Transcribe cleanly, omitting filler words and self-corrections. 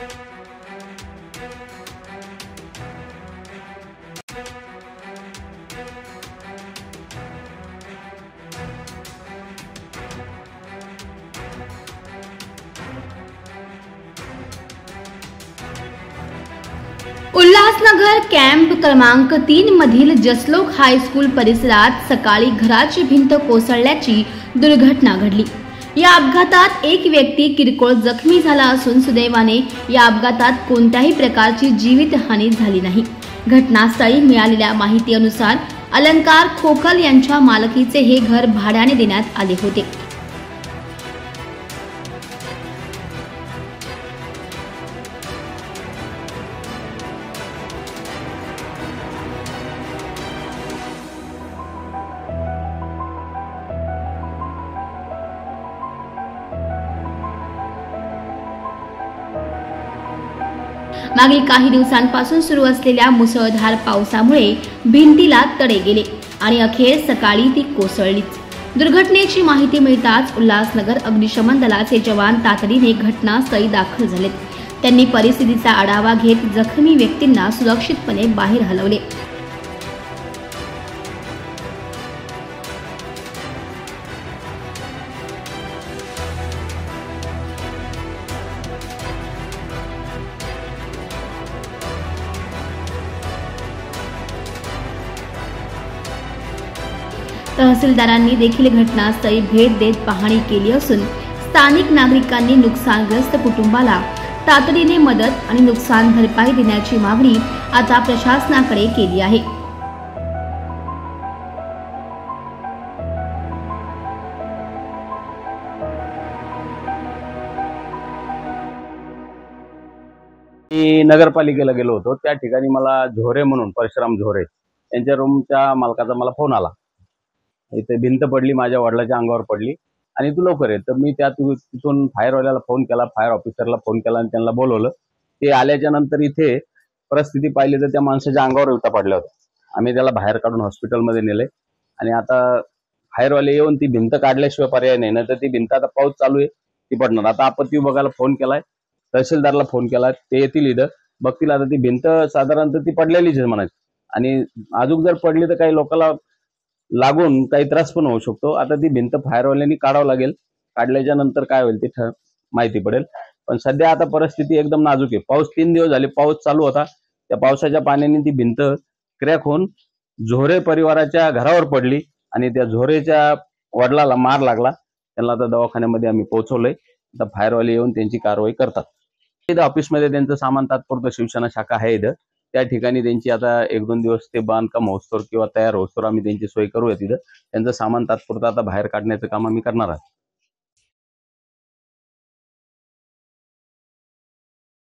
Ulhasnagar camp क्रमांक 3 मधील Jaslok high school परिसरात सकाळी घराची भिंत कोसळल्याची दुर्घटना घडली। या अपघातात एक व्यक्ती किरकोळ जखमी झाला असून सुदैवाने या अपघातात कोणत्याही प्रकारची जीवितहानी झाली नाही। घटनास्थळी मिळालेल्या माहितीनुसार अलंकार खोकल यांच्या मालकीचे हे घर भाड्याने देण्यात आले होते। मागील काही दिवसांपासून सुरू असलेल्या मुसळधार पावसामुळे भिंतीला तडे गेले आणि अखेर सकाळी ती कोसळलीच। दुर्घटनेची माहिती मिळताच उल्हासनगर अग्निशमन दलाचे जवान तातडीने घटनास्थळी दाखल झालेत। त्यांनी परिस्थितीचा आढावा घेत जखमी व्यक्तींना सुरक्षितपणे बाहेर हलवले। तहसीलदारांनी देखील घटनास्थळी भेट देत पाहणी केली असून स्थानिक नागरिकांनी नुकसानग्रस्त कुटुंबाला तातडीने मदत आणि नुकसान भरपाई देण्याची मागणी आता प्रशासनाकडे केली आहे। मी नगरपालिकेला गेलो होतो। त्या ठिकाणी मला झोरे म्हणून परशुराम झोरे यांच्या रूमच्या मालकाचा मला फोन आला, इथे भिंत पडली, माझ्या वडिलांच्या अंगावर पडली आणि तू लवकर ये। तर मी तिथून फायरवाल्याला फोन केला, फायर ऑफिसरला फोन केला आणि त्यांना बोलवलं। ते आल्याच्या नंतर इथे परिस्थिती पाहिली तर त्या माणसाच्या अंगावर विटा पडल्या होत्या। आम्ही त्याला बाहेर काढून हॉस्पिटलमध्ये नेले आणि आता फायरवाले येऊन ती भिंत काढल्याशिवाय पर्याय नाही, ना तर ती भिंत आता पाऊस चालू आहे ती पडणार। आता आपत्ती विभागाला फोन केलाय, तहसीलदारला फोन केला, ते येतील इथं बघतील। आता ती भिंत साधारणतः ती पडलेलीच आहे म्हणायची आणि अजून जर पडली तर काही लोकांना लागून काही त्रास पण होऊ शकतो। आता ती भिंत फायरवाल्यांनी काढावं लागेल, काढल्याच्या नंतर काय होईल ते माहिती पडेल। पण सध्या आता परिस्थिती एकदम नाजूक आहे। पाऊस 3 दिवस झाले पाऊस चालू होता, त्या पावसाच्या पाण्याने ती भिंत क्रॅक होऊन झोरे परिवाराच्या घरावर पडली आणि त्या झोरेच्या वडिलाला मार लागला। त्यांना आता दवाखान्यामध्ये आम्ही पोहोचवलंय। आता फायरवाले येऊन त्यांची कारवाई करतात। इथं ऑफिसमध्ये त्यांचं सामान तात्पुरतं शिवसेना शाखा आहे इथं, त्या ठिकाणी त्यांची आता 1-2 दिवस ते बांधकाम होतोर किंवा तयार होतोर आम्ही त्यांची सोय करूया। तिथं त्यांचं सामान तात्पुरतं आता बाहेर काढण्याचं काम आम्ही करणार आहोत।